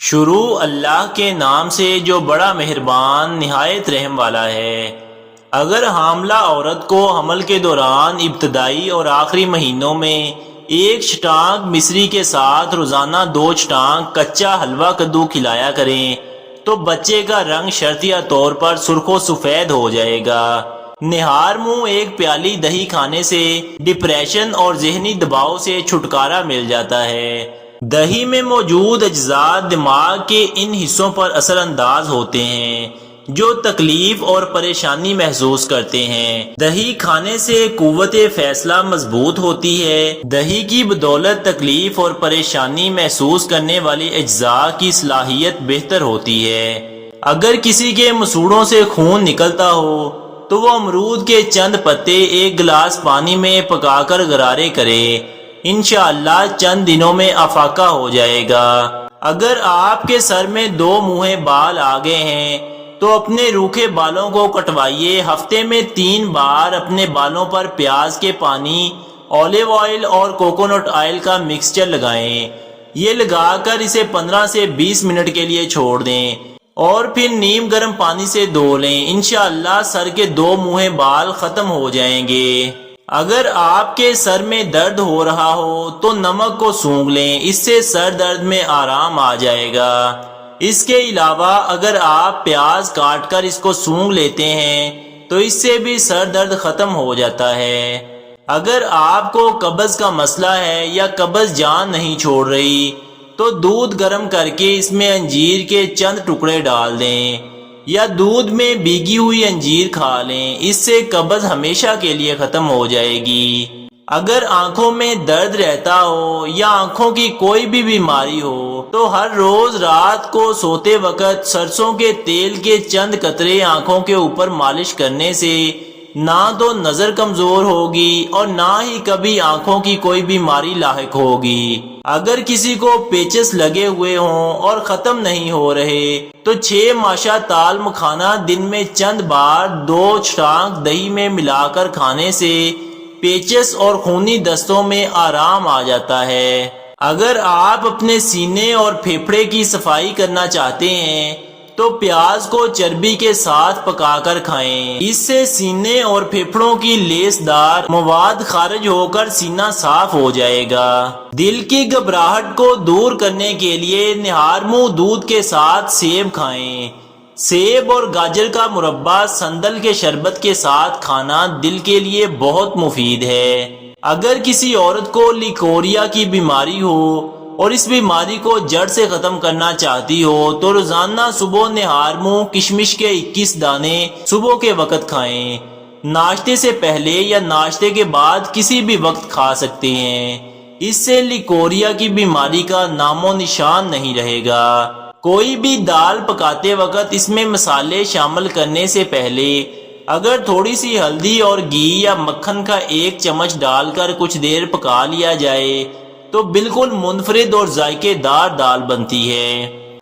شروع اللہ کے نام سے جو بڑا مہربان نہایت رحم والا ہے۔ اگر حاملہ عورت کو حمل کے دوران ابتدائی اور آخری مہینوں میں 1 چٹانک مصری کے ساتھ روزانہ 2 چٹانک کچا حلوہ کدو کھلایا کریں تو بچے کا رنگ شرطیہ طور پر سرخ و سفید ہو جائے گا۔ نہار منہ 1 پیالی دہی کھانے سے ڈپریشن اور ذہنی دباؤ سے چھٹکارا مل جاتا ہے۔ دہی میں موجود اجزاء دماغ کے ان حصوں پر اثر انداز ہوتے ہیں جو تکلیف اور پریشانی محسوس کرتے ہیں۔ دہی کھانے سے قوت فیصلہ مضبوط ہوتی ہے۔ دہی کی بدولت تکلیف اور پریشانی محسوس کرنے والے اجزاء کی صلاحیت بہتر ہوتی ہے۔ اگر کسی کے مسوڑوں سے خون نکلتا ہو تو وہ امرود کے چند پتے 1 گلاس پانی میں پکا کر غرارے کرے، انشاءاللہ چند دنوں میں افاقہ ہو جائے گا۔ اگر آپ کے سر میں 2 منھے بال آ گئے ہیں تو اپنے روکھے بالوں کو کٹوائیے۔ ہفتے میں 3 بار اپنے بالوں پر پیاز کے پانی، اولیو آئل اور کوکونٹ آئل کا مکسچر لگائیں۔ یہ لگا کر اسے 15 سے 20 منٹ کے لیے چھوڑ دیں اور پھر نیم گرم پانی سے دھو لیں۔ انشاءاللہ سر کے 2 منھے بال ختم ہو جائیں گے۔ اگر آپ کے سر میں درد ہو رہا ہو تو نمک کو سونگھ لیں، اس سے سر درد میں آرام آ جائے گا۔ اس کے علاوہ اگر آپ پیاز کاٹ کر اس کو سونگھ لیتے ہیں تو اس سے بھی سر درد ختم ہو جاتا ہے۔ اگر آپ کو قبض کا مسئلہ ہے یا قبض جان نہیں چھوڑ رہی تو دودھ گرم کر کے اس میں انجیر کے چند ٹکڑے ڈال دیں یا دودھ میں بھیگی ہوئی انجیر کھا لیں، اس سے قبض ہمیشہ کے لیے ختم ہو جائے گی۔ اگر آنکھوں میں درد رہتا ہو یا آنکھوں کی کوئی بھی بیماری ہو تو ہر روز رات کو سوتے وقت سرسوں کے تیل کے چند قطرے آنکھوں کے اوپر مالش کرنے سے نہ تو نظر کمزور ہوگی اور نہ ہی کبھی آنکھوں کی کوئی بیماری لاحق ہوگی۔ اگر کسی کو پیچس لگے ہوئے ہوں اور ختم نہیں ہو رہے تو 6 ماشا تال مکھانا دن میں چند بار 2 چٹانک دہی میں ملا کر کھانے سے پیچس اور خونی دستوں میں آرام آ جاتا ہے۔ اگر آپ اپنے سینے اور پھیپھڑے کی صفائی کرنا چاہتے ہیں تو پیاز کو چربی کے ساتھ پکا کر کھائیں، اس سے سینے اور پھیپھڑوں کی لیس دار مواد خارج ہو کر سینہ صاف ہو جائے گا۔ دل کی گھبراہٹ کو دور کرنے کے لیے نہار منہ دودھ کے ساتھ سیب کھائیں۔ سیب اور گاجر کا مربع سندل کے شربت کے ساتھ کھانا دل کے لیے بہت مفید ہے۔ اگر کسی عورت کو لیکوریا کی بیماری ہو اور اس بیماری کو جڑ سے ختم کرنا چاہتی ہو تو روزانہ صبح نہار منہ کشمش کے 21 دانے صبح کے وقت کھائیں۔ ناشتے سے پہلے یا ناشتے کے بعد کسی بھی وقت کھا سکتے ہیں، اس سے لیکوریا کی بیماری کا نام و نشان نہیں رہے گا۔ کوئی بھی دال پکاتے وقت اس میں مسالے شامل کرنے سے پہلے اگر تھوڑی سی ہلدی اور گھی یا مکھن کا 1 چمچ ڈال کر کچھ دیر پکا لیا جائے تو بالکل منفرد اور ذائقے دار دال بنتی ہے۔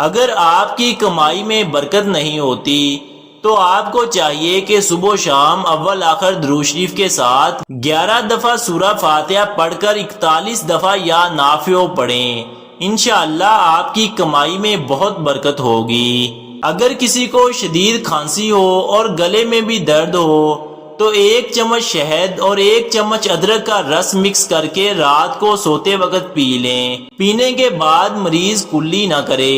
اگر آپ کی کمائی میں برکت نہیں ہوتی تو آپ کو چاہیے کہ صبح و شام اول آخر درود شریف کے ساتھ 11 دفعہ سورہ فاتحہ پڑھ کر 41 دفعہ یا نافع پڑھیں، انشاءاللہ آپ کی کمائی میں بہت برکت ہوگی۔ اگر کسی کو شدید کھانسی ہو اور گلے میں بھی درد ہو تو 1 چمچ شہد اور 1 چمچ ادرک کا رس مکس کر کے رات کو سوتے وقت پی لیں۔ پینے کے بعد مریض کلی نہ کرے،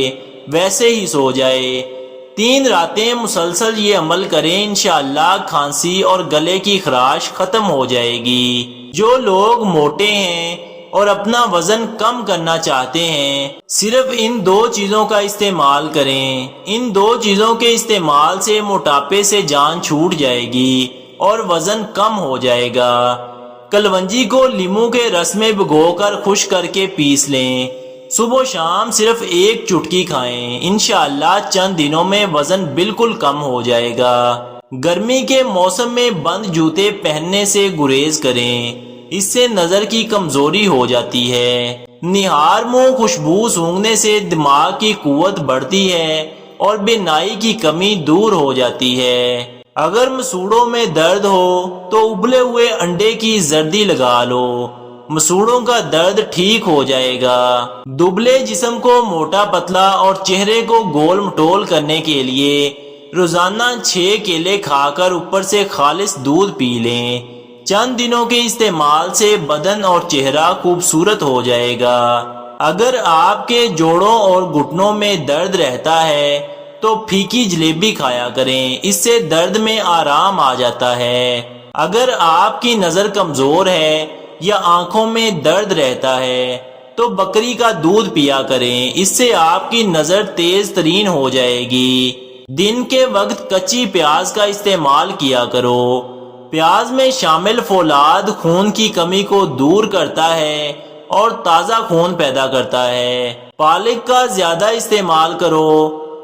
ویسے ہی سو جائے۔ 3 راتیں مسلسل یہ عمل کریں، انشاءاللہ کھانسی اور گلے کی خراش ختم ہو جائے گی۔ جو لوگ موٹے ہیں اور اپنا وزن کم کرنا چاہتے ہیں صرف ان 2 چیزوں کا استعمال کریں۔ ان 2 چیزوں کے استعمال سے موٹاپے سے جان چھوٹ جائے گی اور وزن کم ہو جائے گا۔ کلونجی کو لیموں کے رس میں بھگو کر خشک کر کے پیس لیں، صبح و شام صرف 1 چٹکی کھائیں، انشاءاللہ چند دنوں میں وزن بالکل کم ہو جائے گا۔ گرمی کے موسم میں بند جوتے پہننے سے گریز کریں، اس سے نظر کی کمزوری ہو جاتی ہے۔ نہار منہ خوشبو سونگھنے سے دماغ کی قوت بڑھتی ہے اور بینائی کی کمی دور ہو جاتی ہے۔ اگر مسوڑوں میں درد ہو تو ابلے ہوئے انڈے کی زردی لگا لو مسوڑوں کا درد ٹھیک ہو جائے گا۔ دبلے جسم کو موٹا پتلا اور چہرے کو گول مٹول کرنے کے لیے روزانہ 6 کیلے کھا کر اوپر سے خالص دودھ پی لیں۔ چند دنوں کے استعمال سے بدن اور چہرہ خوبصورت ہو جائے گا۔ اگر آپ کے جوڑوں اور گھٹنوں میں درد رہتا ہے تو پھیکی جلیبی کھایا کریں، اس سے درد میں آرام آ جاتا ہے۔ اگر آپ کی نظر کمزور ہے یا آنکھوں میں درد رہتا ہے تو بکری کا دودھ پیا کریں، اس سے آپ کی نظر تیز ترین ہو جائے گی۔ دن کے وقت کچی پیاز کا استعمال کیا کرو۔ پیاز میں شامل فولاد خون کی کمی کو دور کرتا ہے اور تازہ خون پیدا کرتا ہے۔ پالک کا زیادہ استعمال کرو،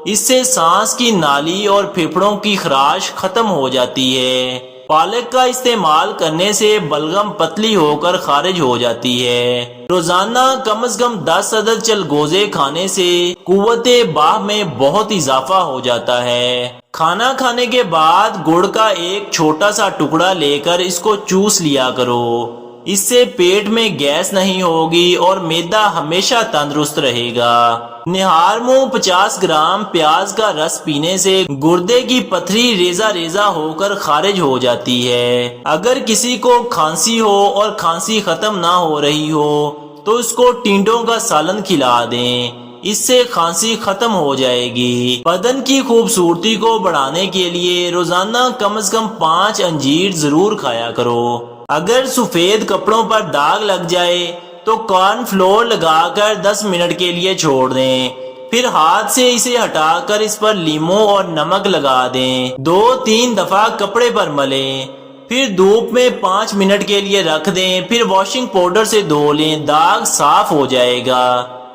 اس سے سانس کی نالی اور پھیپھڑوں کی خراش ختم ہو جاتی ہے۔ پالک کا استعمال کرنے سے بلغم پتلی ہو کر خارج ہو جاتی ہے۔ روزانہ کم از کم 10 عدد چلگوزے کھانے سے قوت باہ میں بہت اضافہ ہو جاتا ہے۔ کھانا کھانے کے بعد گڑ کا ایک چھوٹا سا ٹکڑا لے کر اس کو چوس لیا کرو، اس سے پیٹ میں گیس نہیں ہوگی اور معدہ ہمیشہ تندرست رہے گا۔ نہار منہ 50 گرام پیاز کا رس پینے سے گردے کی پتھری ریزہ ریزہ ہو کر خارج ہو جاتی ہے۔ اگر کسی کو کھانسی ہو اور کھانسی ختم نہ ہو رہی ہو تو اس کو ٹینڈوں کا سالن کھلا دیں، اس سے کھانسی ختم ہو جائے گی۔ بدن کی خوبصورتی کو بڑھانے کے لیے روزانہ کم از کم 5 انجیر ضرور کھایا کرو۔ اگر سفید کپڑوں پر داغ لگ جائے تو کارن فلور لگا کر 10 منٹ کے لیے چھوڑ دیں، پھر ہاتھ سے اسے ہٹا کر اس پر لیموں اور نمک لگا دیں۔ 2-3 دفعہ کپڑے پر ملیں، پھر دھوپ میں 5 منٹ کے لیے رکھ دیں، پھر واشنگ پاؤڈر سے دھو لیں، داغ صاف ہو جائے گا۔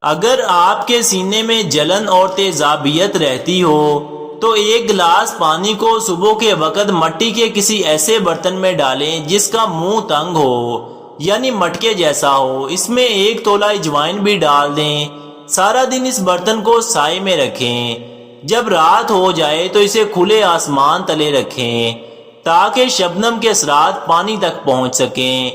اگر آپ کے سینے میں جلن اور تیزابیت رہتی ہو تو 1 گلاس پانی کو صبح کے وقت مٹی کے کسی ایسے برتن میں ڈالیں جس کا منہ تنگ ہو یعنی مٹکے جیسا ہو، اس میں 1 تولہ اجوائن بھی ڈال دیں۔ سارا دن اس برتن کو سائے میں رکھیں، جب رات ہو جائے تو اسے کھلے آسمان تلے رکھیں تاکہ شبنم کے اثرات پانی تک پہنچ سکیں۔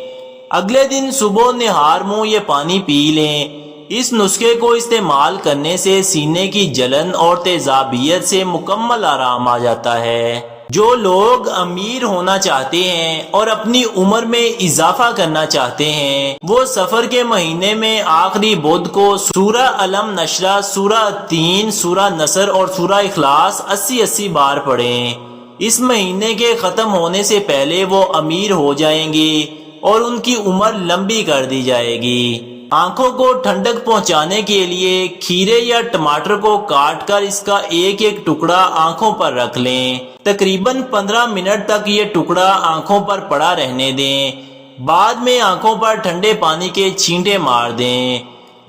اگلے دن صبح نہار منہ یہ پانی پی لیں۔ اس نسخے کو استعمال کرنے سے سینے کی جلن اور تیزابیت سے مکمل آرام آ جاتا ہے۔ جو لوگ امیر ہونا چاہتے ہیں اور اپنی عمر میں اضافہ کرنا چاہتے ہیں وہ سفر کے مہینے میں آخری بدھ کو سورہ علم نشرہ، سورہ التین، سورہ نصر اور سورہ اخلاص 80 بار پڑھیں۔ اس مہینے کے ختم ہونے سے پہلے وہ امیر ہو جائیں گے اور ان کی عمر لمبی کر دی جائے گی۔ آنکھوں کو ٹھنڈک پہنچانے کے لیے کھیرے یا ٹماٹر کو کاٹ کر اس کا ایک ٹکڑا آنکھوں پر رکھ لیں۔ تقریباً 15 منٹ تک یہ ٹکڑا آنکھوں پر پڑا رہنے دیں، بعد میں آنکھوں پر ٹھنڈے پانی کے چھینٹے مار دیں،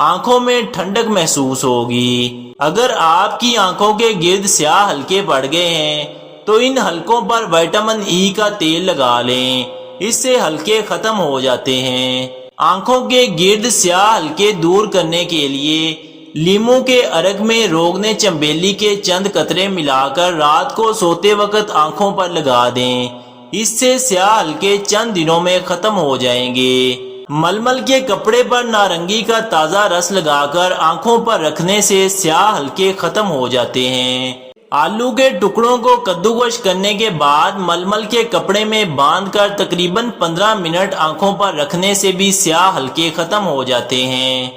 آنکھوں میں ٹھنڈک محسوس ہوگی۔ اگر آپ کی آنکھوں کے گرد سیاہ حلقے پڑ گئے ہیں تو ان حلقوں پر وٹامن ای کا تیل لگا لیں، اس سے حلقے ختم ہو جاتے ہیں۔ آنکھوں کے گرد سیاہ حلقے دور کرنے کے لیے لیموں کے ارگ میں روغن چنبیلی کے چند قطرے ملا کر رات کو سوتے وقت آنکھوں پر لگا دیں، اس سے سیاہ حلقے چند دنوں میں ختم ہو جائیں گے۔ ململ کے کپڑے پر نارنگی کا تازہ رس لگا کر آنکھوں پر رکھنے سے سیاہ حلقے ختم ہو جاتے ہیں۔ آلو کے ٹکڑوں کو کدوکش کرنے کے بعد ململ کے کپڑے میں باندھ کر تقریباً 15 منٹ آنکھوں پر رکھنے سے بھی سیاہ حلقے ختم ہو جاتے ہیں۔